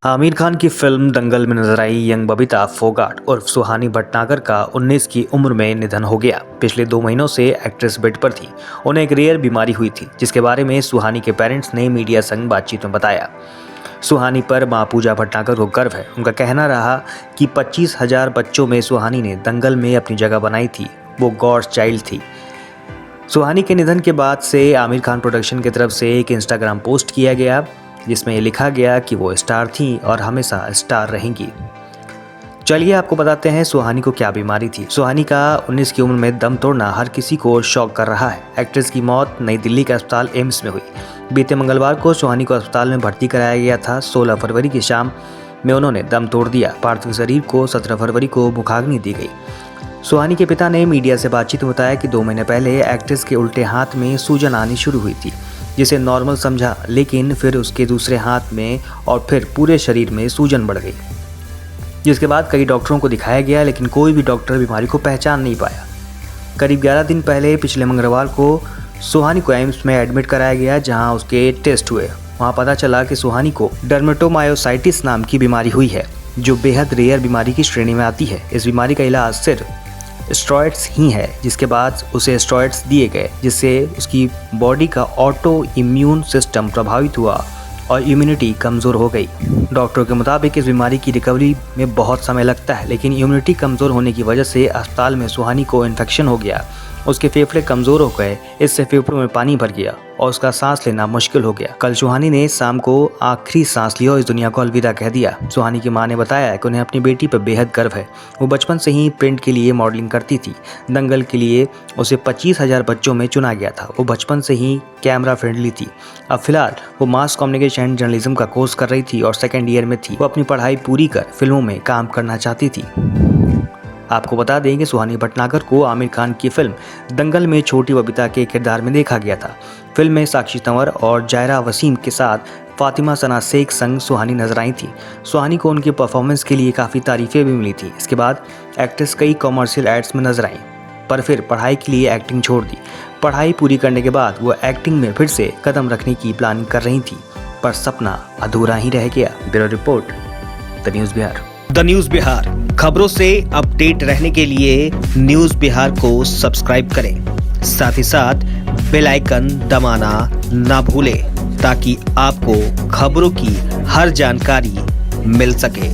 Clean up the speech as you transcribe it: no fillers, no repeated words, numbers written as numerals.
आमिर खान की फिल्म दंगल में नजर आई यंग बबीता फोगाट उर्फ सुहानी भटनागर का 19 की उम्र में निधन हो गया। पिछले 2 महीनों से एक्ट्रेस बेड पर थी। उन्हें एक रेयर बीमारी हुई थी, जिसके बारे में सुहानी के पेरेंट्स ने मीडिया संग बातचीत में बताया। सुहानी पर मां पूजा भटनागर को गर्व है। उनका कहना रहा कि 25,000 बच्चों में सुहानी ने दंगल में अपनी जगह बनाई थी। वो गॉड्स चाइल्ड थी। सुहानी के निधन के बाद से आमिर खान प्रोडक्शन की तरफ से एक इंस्टाग्राम पोस्ट किया गया, जिसमें ये लिखा गया कि वो स्टार थी और हमेशा स्टार रहेंगी। चलिए आपको बताते हैं सुहानी को क्या बीमारी थी। सुहानी का 19 की उम्र में दम तोड़ना हर किसी को शॉक कर रहा है। एक्ट्रेस की मौत नई दिल्ली के अस्पताल एम्स में हुई। बीते मंगलवार को सुहानी को अस्पताल में भर्ती कराया गया था। 16 फरवरी की शाम में उन्होंने दम तोड़ दिया। पार्थिव शरीर को 17 फरवरी को मुखाग्नि दी गई। सुहानी के पिता ने मीडिया से बातचीत में बताया कि 2 महीने पहले एक्ट्रेस के उल्टे हाथ में सूजन आनी शुरू हुई थी, जिसे नॉर्मल समझा, लेकिन फिर उसके दूसरे हाथ में और फिर पूरे शरीर में सूजन बढ़ गई, जिसके बाद कई डॉक्टरों को दिखाया गया, लेकिन कोई भी डॉक्टर बीमारी को पहचान नहीं पाया। करीब 11 दिन पहले पिछले मंगलवार को सुहानी को एम्स में एडमिट कराया गया, जहां उसके टेस्ट हुए। वहां पता चला कि सुहानी को डर्मेटोमायोसाइटिस नाम की बीमारी हुई है, जो बेहद रेयर बीमारी की श्रेणी में आती है। इस बीमारी का इलाज सिर्फ स्टेरॉइड्स ही है, जिसके बाद उसे स्टेरॉइड्स दिए गए, जिससे उसकी बॉडी का ऑटो इम्यून सिस्टम प्रभावित हुआ और इम्यूनिटी कमज़ोर हो गई। डॉक्टरों के मुताबिक इस बीमारी की रिकवरी में बहुत समय लगता है, लेकिन इम्यूनिटी कमज़ोर होने की वजह से अस्पताल में सुहानी को इन्फेक्शन हो गया। उसके फेफड़े कमज़ोर हो गए, इससे फेफड़ों में पानी भर गया और उसका सांस लेना मुश्किल हो गया। कल सुहानी ने शाम को आखिरी सांस लिया और इस दुनिया को अलविदा कह दिया। सुहानी की मां ने बताया कि उन्हें अपनी बेटी पर बेहद गर्व है। वो बचपन से ही प्रिंट के लिए मॉडलिंग करती थी। दंगल के लिए उसे 25,000 बच्चों में चुना गया था। वो बचपन से ही कैमरा फ्रेंडली थी। अब फिलहाल वो मास कम्युनिकेशन एंड जर्नलिज्म का कोर्स कर रही थी और 2nd ईयर में थी। वो अपनी पढ़ाई पूरी कर फिल्मों में काम करना चाहती थी। आपको बता दें कि सुहानी भटनागर को आमिर खान की फिल्म दंगल में छोटी बबीता के किरदार में देखा गया था। फिल्म में साक्षी तंवर और जायरा वसीम के साथ फातिमा सना शेख संग सुहानी नजर आई थी। सुहानी को उनकी परफॉर्मेंस के लिए काफ़ी तारीफें भी मिली थी। इसके बाद एक्ट्रेस कई कॉमर्शियल एड्स में नजर आई, पर फिर पढ़ाई के लिए एक्टिंग छोड़ दी। पढ़ाई पूरी करने के बाद वो एक्टिंग में फिर से कदम रखने की प्लानिंग कर रही थी, पर सपना अधूरा ही रह गया। Bureau report, the news Bihar. The news Bihar, खबरों से अपडेट रहने के लिए न्यूज़ बिहार को सब्सक्राइब करें, साथ ही साथ बेल आइकन दबाना ना भूलें, ताकि आपको खबरों की हर जानकारी मिल सके।